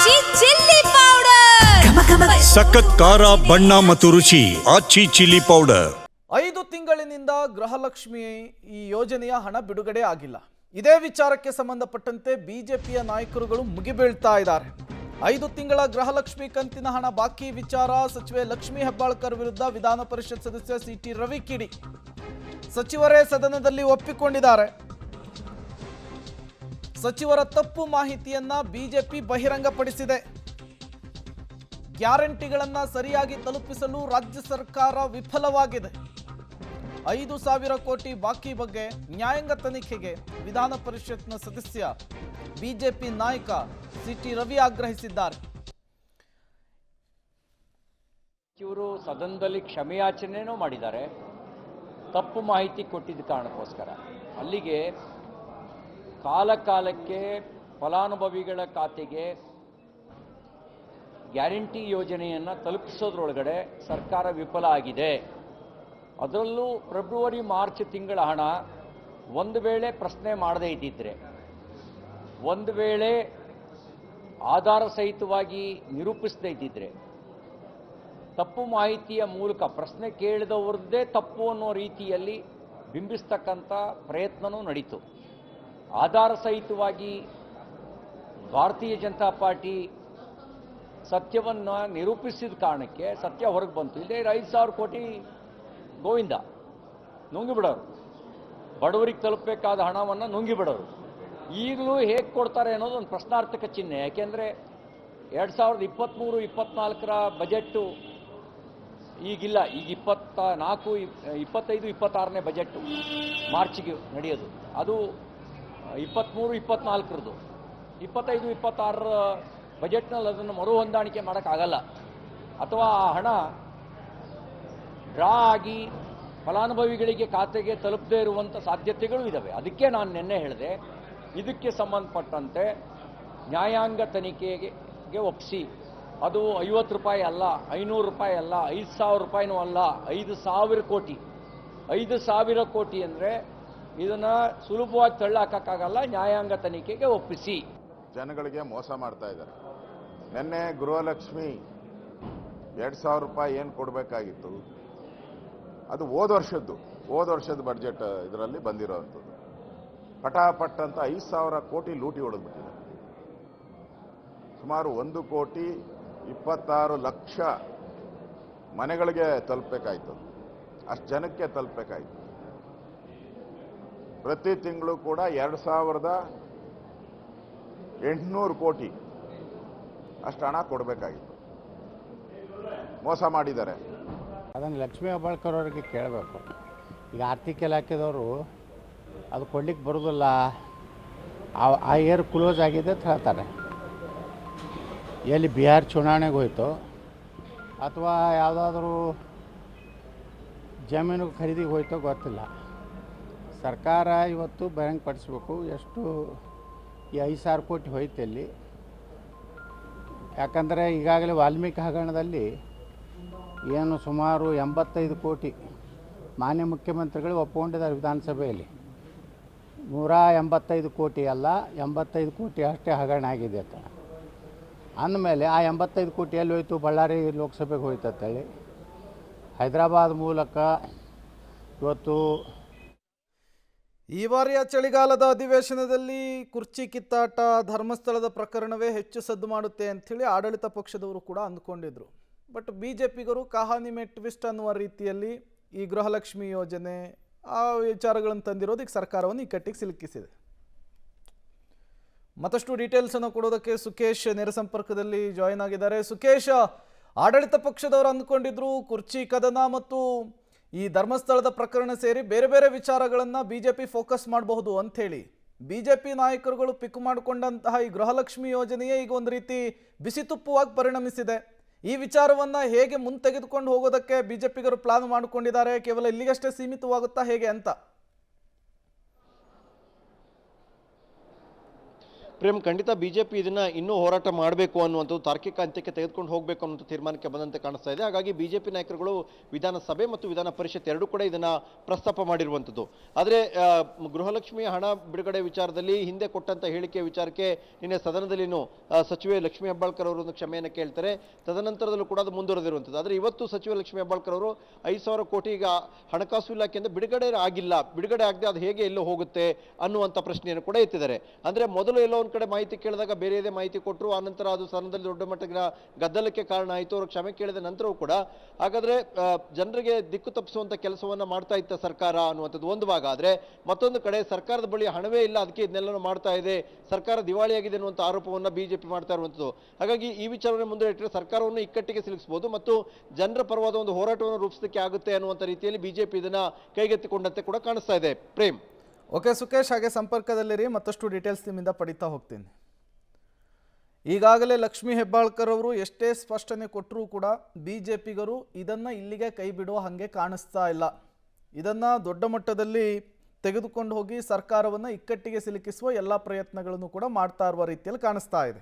ಆಚಿ chilli powder ಸಖತ್ ಖಾರ ಬಣ್ಣ ಮತ್ತು ರುಚಿ ಆಚಿ ಚಿಲ್ಲಿ ಪೌಡರ್. 5 ತಿಂಗಳಿನಿಂದ ಗೃಹಲಕ್ಷ್ಮಿ ಈ ಯೋಜನೆಯ ಹಣ ಬಿಡುಗಡೆ ಆಗಿಲ್ಲ. ಇದೇ ವಿಚಾರಕ್ಕೆ ಸಂಬಂಧಪಟ್ಟಂತೆ ಬಿಜೆಪಿಯ ನಾಯಕರುಗಳು ಮುಗಿಬೀಳ್ತಾ ಇದ್ದಾರೆ. 5 ತಿಂಗಳ ಗೃಹಲಕ್ಷ್ಮಿ ಕಂತಿನ ಹಣ ಬಾಕಿ ವಿಚಾರ ಸಚಿವೆ ಲಕ್ಷ್ಮೀ ಹೆಬ್ಬಾಳ್ಕರ್ ವಿರುದ್ಧ ವಿಧಾನ ಪರಿಷತ್ ಸದಸ್ಯ ಸಿಟಿ ರವಿ ಕಿಡಿ. ಸಚಿವರೇ ಸದನದಲ್ಲಿ ಒಪ್ಪಿಕೊಂಡಿದ್ದಾರೆ. ಸಚಿವರ ತಪ್ಪು ಮಾಹಿತಿಯನ್ನ ಬಿಜೆಪಿ ಬಹಿರಂಗಪಡಿಸಿದೆ. ಗ್ಯಾರಂಟಿಗಳನ್ನು ಸರಿಯಾಗಿ ತಲುಪಿಸಲು ರಾಜ್ಯ ಸರ್ಕಾರ ವಿಫಲವಾಗಿದೆ. 5,000 ಕೋಟಿ ಬಾಕಿ ಬಗ್ಗೆ ನ್ಯಾಯಾಂಗ ತನಿಖೆಗೆ ವಿಧಾನ ಪರಿಷತ್ನ ಸದಸ್ಯ ಬಿಜೆಪಿ ನಾಯಕ ಸಿಟಿ ರವಿ ಆಗ್ರಹಿಸಿದ್ದಾರೆ. ಇವರು ಸದನದಲ್ಲಿ ಕ್ಷಮೆಯಾಚನೆಯೂ ಮಾಡಿದ್ದಾರೆ, ತಪ್ಪು ಮಾಹಿತಿ ಕೊಟ್ಟಿದ್ದ ಕಾರಣಕ್ಕೋಸ್ಕರ. ಅಲ್ಲಿಗೆ ಕಾಲಕಾಲಕ್ಕೆ ಫಲಾನುಭವಿಗಳ ಖಾತೆಗೆ ಗ್ಯಾರಂಟಿ ಯೋಜನೆಯನ್ನು ತಲುಪಿಸೋದ್ರೊಳಗಡೆ ಸರ್ಕಾರ ವಿಫಲ ಆಗಿದೆ. ಅದರಲ್ಲೂ ಫೆಬ್ರವರಿ ಮಾರ್ಚ್ ತಿಂಗಳ ಹಣ ಒಂದು ವೇಳೆ ಪ್ರಶ್ನೆ ಮಾಡದೇ ಇದ್ದಿದ್ದರೆ, ಒಂದು ವೇಳೆ ಆಧಾರ ಸಹಿತವಾಗಿ ನಿರೂಪಿಸದೇ ಇದ್ದಿದ್ದರೆ, ತಪ್ಪು ಮಾಹಿತಿಯ ಮೂಲಕ ಪ್ರಶ್ನೆ ಕೇಳಿದವ್ರದ್ದೇ ತಪ್ಪು ಅನ್ನೋ ರೀತಿಯಲ್ಲಿ ಬಿಂಬಿಸ್ತಕ್ಕಂಥ ಪ್ರಯತ್ನವೂ ನಡೀತು. ಆಧಾರ ಸಹಿತವಾಗಿ ಭಾರತೀಯ ಜನತಾ ಪಾರ್ಟಿ ಸತ್ಯವನ್ನು ನಿರೂಪಿಸಿದ ಕಾರಣಕ್ಕೆ ಸತ್ಯ ಹೊರಗೆ ಬಂತು. ಇಲ್ಲೇ 5,000 ಕೋಟಿ ಗೋವಿಂದ ನುಂಗಿಬಿಡೋರು, ಬಡವರಿಗೆ ತಲುಪಬೇಕಾದ ಹಣವನ್ನು ನುಂಗಿಬಿಡೋರು. ಈಗಲೂ ಹೇಗೆ ಕೊಡ್ತಾರೆ ಅನ್ನೋದು ಒಂದು ಪ್ರಶ್ನಾರ್ಥಕ ಚಿಹ್ನೆ. ಯಾಕೆಂದರೆ 2023-24 ಬಜೆಟ್ಟು ಈಗಿಲ್ಲ. ಈಗ 24, 25, 26ನೇ ಬಜೆಟ್ಟು ಮಾರ್ಚಿಗೆ ನಡೆಯೋದು. ಅದು 23-24ರದು. 25-26 ಬಜೆಟ್ನಲ್ಲಿ ಅದನ್ನು ಮರು ಹೊಂದಾಣಿಕೆ ಮಾಡೋಕ್ಕಾಗಲ್ಲ. ಅಥವಾ ಆ ಹಣ ಡ್ರಾ ಆಗಿ ಫಲಾನುಭವಿಗಳಿಗೆ ಖಾತೆಗೆ ತಲುಪದೇ ಇರುವಂಥ ಸಾಧ್ಯತೆಗಳು ಇದ್ದಾವೆ. ಅದಕ್ಕೆ ನಾನು ನಿನ್ನೆ ಹೇಳಿದೆ, ಇದಕ್ಕೆ ಸಂಬಂಧಪಟ್ಟಂತೆ ನ್ಯಾಯಾಂಗ ತನಿಖೆಗೆ ಒಪ್ಪಿಸಿ. ಅದು 50 ರೂಪಾಯಿ ಅಲ್ಲ, 500 ರೂಪಾಯಿ ಅಲ್ಲ, 5,000 ರೂಪಾಯಿನೂ ಅಲ್ಲ, 5,000 ಕೋಟಿ. 5,000 ಕೋಟಿ ಅಂದರೆ ಇದನ್ನು ಸುಲಭವಾಗಿ ತಳ್ಳಾಕಕ್ಕಾಗಲ್ಲ. ನ್ಯಾಯಾಂಗ ತನಿಖೆಗೆ ಒಪ್ಪಿಸಿ. ಜನಗಳಿಗೆ ಮೋಸ ಮಾಡ್ತಾ ಇದ್ದಾರೆ. ನಿನ್ನೆ ಗೃಹಲಕ್ಷ್ಮಿ 2,000 ರೂಪಾಯಿ ಏನು ಕೊಡಬೇಕಾಗಿತ್ತು, ಅದು ಹೋದ ವರ್ಷದ ಬಡ್ಜೆಟ್ ಇದರಲ್ಲಿ ಬಂದಿರೋವಂಥದ್ದು. ಪಟಾಪಟ್ ಅಂತ 5,000 ಕೋಟಿ ಲೂಟಿ ಹೊಡೆದ್ಬಿಟ್ಟಿದೆ. ಸುಮಾರು 1,26,00,000 ಮನೆಗಳಿಗೆ ತಲುಪಬೇಕಾಯ್ತು, ಅಷ್ಟು ಜನಕ್ಕೆ ತಲುಪಬೇಕಾಯ್ತು. ಪ್ರತಿ ತಿಂಗಳು ಕೂಡ 2,800 ಕೋಟಿ ಅಷ್ಟು ಹಣ ಕೊಡಬೇಕಾಗಿತ್ತು. ಮೋಸ ಮಾಡಿದ್ದಾರೆ. ಅದನ್ನು ಲಕ್ಷ್ಮೀ ಹೆಬ್ಬಾಳ್ಕರ್ ಅವರಿಗೆ ಕೇಳಬೇಕು. ಈಗ ಆರ್ಥಿಕ ಇಲಾಖೆದವರು ಅದು ಕೊಡ್ಲಿಕ್ಕೆ ಬರೋದಿಲ್ಲ, ಆ ಏರ್ ಕ್ಲೋಸ್ ಆಗಿದೆ ಅಂತ ಹೇಳ್ತಾರೆ. ಎಲ್ಲಿ ಬಿಹಾರ್ ಚುನಾವಣೆಗೆ ಹೋಯ್ತು ಅಥವಾ ಯಾವುದಾದ್ರೂ ಜಮೀನು ಖರೀದಿಗೆ ಹೋಯ್ತೋ ಗೊತ್ತಿಲ್ಲ. ಸರ್ಕಾರ ಇವತ್ತು ಬಹಿರಂಗಪಡಿಸ್ಬೇಕು ಎಷ್ಟು ಈ 5,000 ಕೋಟಿ ಹೋಯ್ತು ಅಲ್ಲಿ. ಯಾಕಂದರೆ ಈಗಾಗಲೇ ವಾಲ್ಮೀಕಿ ಹಗರಣದಲ್ಲಿ ಏನು ಸುಮಾರು 85 ಕೋಟಿ ಮಾನ್ಯ ಮುಖ್ಯಮಂತ್ರಿಗಳು ಒಪ್ಪಿಕೊಂಡಿದ್ದಾರೆ ವಿಧಾನಸಭೆಯಲ್ಲಿ. 185 ಕೋಟಿ ಅಲ್ಲ, 85 ಕೋಟಿ ಅಷ್ಟೇ ಹಗರಣ ಆಗಿದೆ ಅಂತ ಅಂದಮೇಲೆ ಆ 85 ಕೋಟಿ ಎಲ್ಲಿ ಹೋಯ್ತು? ಬಳ್ಳಾರಿ ಲೋಕಸಭೆಗೆ ಹೋಯ್ತು ಅಂತೇಳಿ ಹೈದರಾಬಾದ್ ಮೂಲಕ ಇವತ್ತು ಈ ಬಾರಿಯ ಚಳಿಗಾಲದ ಅಧಿವೇಶನದಲ್ಲಿ ಕುರ್ಚಿ ಕಿತ್ತಾಟ, ಧರ್ಮಸ್ಥಳದ ಪ್ರಕರಣವೇ ಹೆಚ್ಚು ಸದ್ದು ಮಾಡುತ್ತೆ ಅಂಥೇಳಿ ಆಡಳಿತ ಪಕ್ಷದವರು ಕೂಡ ಅಂದ್ಕೊಂಡಿದ್ರು. ಬಟ್ ಬಿಜೆಪಿಗರು ಕಹಾನಿ ಮೇ ಟ್ವಿಸ್ಟ್ ಅನ್ನುವ ರೀತಿಯಲ್ಲಿ ಈ ಗೃಹಲಕ್ಷ್ಮಿ ಯೋಜನೆ ಆ ವಿಚಾರಗಳನ್ನು ತಂದಿರೋದು ಈಗ ಸರ್ಕಾರವನ್ನು ಈ ಕಟ್ಟಿಗೆ ಸಿಲುಕಿಸಿದೆ. ಮತ್ತಷ್ಟು ಡೀಟೇಲ್ಸನ್ನು ಕೊಡೋದಕ್ಕೆ ಸುಖೇಶ್ ನೇರ ಸಂಪರ್ಕದಲ್ಲಿ ಜಾಯಿನ್ ಆಗಿದ್ದಾರೆ. ಸುಖೇಶ್, ಆಡಳಿತ ಪಕ್ಷದವರು ಅಂದ್ಕೊಂಡಿದ್ರು ಕುರ್ಚಿ ಕದನ ಮತ್ತು ಈ ಧರ್ಮಸ್ಥಳದ ಪ್ರಕರಣ ಸೇರಿ ಬೇರೆ ಬೇರೆ ವಿಚಾರಗಳನ್ನು ಬಿಜೆಪಿ ಫೋಕಸ್ ಮಾಡಬಹುದು ಅಂಥೇಳಿ ಬಿಜೆಪಿ ನಾಯಕರುಗಳು ಪಿಕ್ ಮಾಡಿಕೊಂಡಂತಹ ಈ ಗೃಹಲಕ್ಷ್ಮಿ ಯೋಜನೆಯೇ ಈಗ ಒಂದು ರೀತಿ ಬಿಸಿ ತುಪ್ಪವಾಗಿ ಪರಿಣಮಿಸಿದೆ. ಈ ವಿಚಾರವನ್ನು ಹೇಗೆ ತೆಗೆದುಕೊಂಡು ಹೋಗೋದಕ್ಕೆ ಬಿಜೆಪಿಗರು ಪ್ಲಾನ್ ಮಾಡಿಕೊಂಡಿದ್ದಾರೆ? ಕೇವಲ ಇಲ್ಲಿಗಷ್ಟೇ ಸೀಮಿತವಾಗುತ್ತಾ ಹೇಗೆ ಅಂತ? ಪ್ರೇಮ್, ಖಂಡಿತ ಬಿಜೆಪಿ ಇದನ್ನ ಇನ್ನೂ ಹೋರಾಟ ಮಾಡಬೇಕು ಅನ್ನುವಂಥದ್ದು, ತಾರ್ಕಿಕ ಅಂತ್ಯಕ್ಕೆ ತೆಗೆದುಕೊಂಡು ಹೋಗಬೇಕು ಅನ್ನುವಂಥ ತೀರ್ಮಾನಕ್ಕೆ ಬಂದಂತೆ ಕಾಣಿಸ್ತಾ ಇದೆ. ಹಾಗಾಗಿ ಬಿಜೆಪಿ ನಾಯಕರುಗಳು ವಿಧಾನಸಭೆ ಮತ್ತು ವಿಧಾನ ಪರಿಷತ್ ಎರಡೂ ಕೂಡ ಇದನ್ನ ಪ್ರಸ್ತಾಪ ಮಾಡಿರುವಂಥದ್ದು. ಆದರೆ ಗೃಹಲಕ್ಷ್ಮಿ ಹಣ ಬಿಡುಗಡೆ ವಿಚಾರದಲ್ಲಿ ಹಿಂದೆ ಕೊಟ್ಟಂತ ಹೇಳಿಕೆ ವಿಚಾರಕ್ಕೆ ನಿನ್ನೆ ಸದನದಲ್ಲಿನೂ ಸಚಿವೆ ಲಕ್ಷ್ಮೀ ಹೆಬ್ಬಾಳ್ಕರ್ ಅವರು ಒಂದು ಕ್ಷಮೆಯನ್ನು ಕೇಳ್ತಾರೆ. ತದನಂತರದಲ್ಲೂ ಕೂಡ ಅದು ಮುಂದುವರೆದಿರುವಂಥದ್ದು. ಆದರೆ ಇವತ್ತು ಸಚಿವೆ ಲಕ್ಷ್ಮೀ ಹೆಬ್ಬಾಳ್ಕರ್ ಅವರು 5,000 ಕೋಟಿ ಈಗ ಹಣಕಾಸು ಇಲಾಖೆಯಿಂದ ಬಿಡುಗಡೆ ಆಗಿಲ್ಲ, ಬಿಡುಗಡೆ ಆಗದೆ ಅದು ಹೇಗೆ ಎಲ್ಲೋ ಹೋಗುತ್ತೆ ಅನ್ನುವಂಥ ಪ್ರಶ್ನೆಯನ್ನು ಕೂಡ ಎತ್ತಿದ್ದಾರೆ. ಅಂದ್ರೆ ಮೊದಲು ಎಲ್ಲೋ ಒಂದ್ ಕಡೆ ಮಾಹಿತಿ ಕೇಳಿದಾಗ ಬೇರೆಯದೇ ಮಾಹಿತಿ ಕೊಟ್ಟರು, ಆನಂತರ ಅದು ಸದನದಲ್ಲಿ ದೊಡ್ಡ ಮಟ್ಟಿನ ಗದ್ದಲಕ್ಕೆ ಕಾರಣ ಆಯಿತು. ಅವರು ಕ್ಷಮೆ ಕೇಳಿದ ನಂತರವೂ ಕೂಡ ಹಾಗಾದ್ರೆ ಜನರಿಗೆ ದಿಕ್ಕು ತಪ್ಪಿಸುವಂತ ಕೆಲಸವನ್ನ ಮಾಡ್ತಾ ಇತ್ತ ಸರ್ಕಾರ ಅನ್ನುವಂಥದ್ದು ಒಂದು ಭಾಗ. ಆದ್ರೆ ಮತ್ತೊಂದು ಕಡೆ ಸರ್ಕಾರದ ಬಳಿ ಹಣವೇ ಇಲ್ಲ, ಅದಕ್ಕೆ ಇದನ್ನೆಲ್ಲ ಮಾಡ್ತಾ ಇದೆ, ಸರ್ಕಾರ ದಿವಾಳಿಯಾಗಿದೆ ಅನ್ನುವಂಥ ಆರೋಪವನ್ನ ಬಿಜೆಪಿ ಮಾಡ್ತಾ ಇರುವಂಥದ್ದು. ಹಾಗಾಗಿ ಈ ವಿಚಾರವನ್ನು ಮುಂದೆ ಇಟ್ಟರೆ ಸರ್ಕಾರವನ್ನು ಇಕ್ಕಟ್ಟಿಗೆ ಸಿಲುಕಿಸಬಹುದು ಮತ್ತು ಜನರ ಪರವಾದ ಒಂದು ಹೋರಾಟವನ್ನು ರೂಪಿಸಲಿಕ್ಕೆ ಆಗುತ್ತೆ ಅನ್ನುವಂಥ ರೀತಿಯಲ್ಲಿ ಬಿಜೆಪಿ ಇದನ್ನ ಕೈಗೆತ್ತಿಕೊಂಡಂತೆ ಕೂಡ ಕಾಣಿಸ್ತಾ ಇದೆ. ಪ್ರೇಮ್. ಓಕೆ ಸುಕೇಶ್, ಹಾಗೆ ಸಂಪರ್ಕದಲ್ಲಿರಿ, ಮತ್ತಷ್ಟು ಡೀಟೇಲ್ಸ್ ನಿಮ್ಮಿಂದ ಪಡಿತಾ ಹೋಗ್ತೀನಿ. ಈಗಾಗಲೇ ಲಕ್ಷ್ಮೀ ಹೆಬ್ಬಾಳ್ಕರ್ ಅವರು ಎಷ್ಟೇ ಸ್ಪಷ್ಟನೆ ಕೊಟ್ಟರೂ ಕೂಡ ಬಿಜೆಪಿಗರು ಇದನ್ನು ಇಲ್ಲಿಗೆ ಕೈ ಬಿಡುವ ಹಾಗೆ ಕಾಣಿಸ್ತಾ ಇಲ್ಲ. ಇದನ್ನು ದೊಡ್ಡ ಮಟ್ಟದಲ್ಲಿ ತೆಗೆದುಕೊಂಡು ಹೋಗಿ ಸರ್ಕಾರವನ್ನು ಇಕ್ಕಟ್ಟಿಗೆ ಸಿಲುಕಿಸುವ ಎಲ್ಲ ಪ್ರಯತ್ನಗಳನ್ನು ಕೂಡ ಮಾಡ್ತಾ ಇರುವ ರೀತಿಯಲ್ಲಿ ಕಾಣಿಸ್ತಾ ಇದೆ.